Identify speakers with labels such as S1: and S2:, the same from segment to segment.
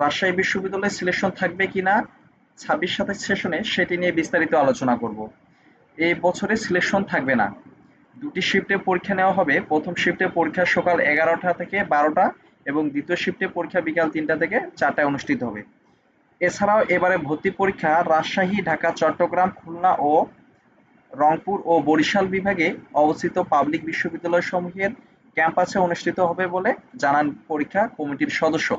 S1: রাজশাহী বিশ্ববিদ্যালয়ে সিলেকশন থাকবে কিনা 26-27 সেশনে সেটি নিয়ে বিস্তারিত আলোচনা করব। এই বছরে সিলেকশন থাকবে না। দুটি শিফটে পরীক্ষা নেওয়া হবে। প্রথম শিফটে পরীক্ষা সকাল 11টা থেকে 12টা এবং দ্বিতীয় শিফটে পরীক্ষা বিকাল 3টা থেকে 4টায় অনুষ্ঠিত হবে। এছাড়াও এবারে ভর্তি পরীক্ষা রাজশাহী, ঢাকা, চট্টগ্রাম, খুলনা ও রংপুর ও বরিশাল বিভাগে অবস্থিত পাবলিক বিশ্ববিদ্যালয়সমূহের ক্যাম্পাসে অনুষ্ঠিত হবে বলে জানান পরীক্ষা কমিটির সদস্য।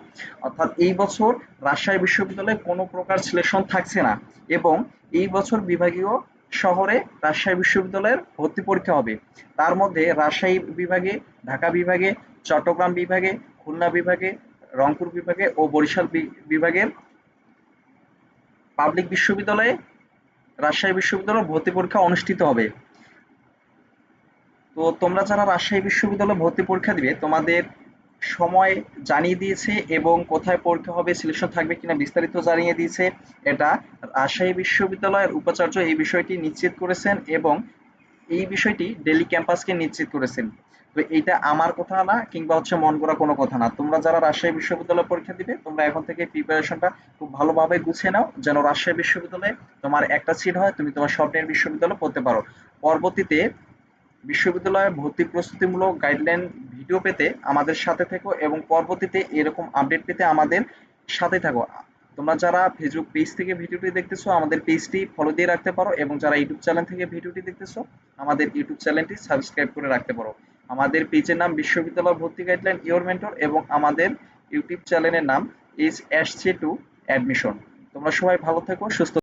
S1: অর্থাৎ এই বছর রাজশাহী বিশ্ববিদ্যালয়ে কোনো প্রকার সিলেকশন থাকছে না এবং এই বছর বিভাগীয় শহরে রাজশাহী বিশ্ববিদ্যালয়ের ভর্তি পরীক্ষা হবে। তার মধ্যে রাজশাহী বিভাগে, ঢাকা বিভাগে, চট্টগ্রাম বিভাগে, খুলনা বিভাগে, রংপুর বিভাগে ও বরিশাল বিভাগের পাবলিক বিশ্ববিদ্যালয়ে রাজশাহী বিশ্ববিদ্যালয়ে ভর্তি পরীক্ষা অনুষ্ঠিত হবে। তো তোমরা যারা রাজশাহী বিশ্ববিদ্যালয়ে ভর্তি পরীক্ষা দিবে তোমাদের সময় জানিয়ে দিয়েছে এবং কোথায় পরীক্ষা হবে, সিলেকশন থাকবে কিনা বিস্তারিত জানিয়ে দিয়েছে। এটা রাজশাহী বিশ্ববিদ্যালয়ের উপাচার্য এই বিষয়টি নিশ্চিত করেছেন এবং এই বিষয়টি দিল্লি ক্যাম্পাসকে নিশ্চিত করেছেন। তো এটা আমার কথা না কিংবা হচ্ছে মন গড়া কোনো কথা না। তোমরা যারা রাজশাহী বিশ্ববিদ্যালয়ে পরীক্ষা দিবে তোমরা এখন থেকে প্রিপারেশনটা খুব ভালোভাবে গুছিয়ে নাও যেন রাজশাহী বিশ্ববিদ্যালয়ে তোমার একটা সিট হয়, তুমি তোমার স্বপ্নের বিশ্ববিদ্যালয়ে পড়তে পারো। পরবর্তীতে বিশ্ববিদ্যালয়ে ভর্তি প্রস্তুতিমূলক গাইডলাইন ভিডিও পেতে আমাদের সাথে থেকো এবং পরবর্তীতে এরকম আপডেট পেতে আমাদের সাথে থাকো। তোমরা যারা ফেসবুক পেজ থেকে ভিডিওটি দেখতেছো আমাদের পেজটি ফলো দিয়ে রাখতে পারো এবং যারা ইউটিউব চ্যানেল থেকে ভিডিওটি দেখতেছো আমাদের ইউটিউব চ্যানেলটি সাবস্ক্রাইব করে রাখতে পারো। আমাদের পেজের নাম বিশ্ববিদ্যালয় ভর্তি গাইডলাইন ইওর মেন্টর এবং আমাদের ইউটিউব চ্যানেলের নাম ইজ এসসি টু অ্যাডমিশন। তোমরা সবাই ভালো থেকো, সুস্থ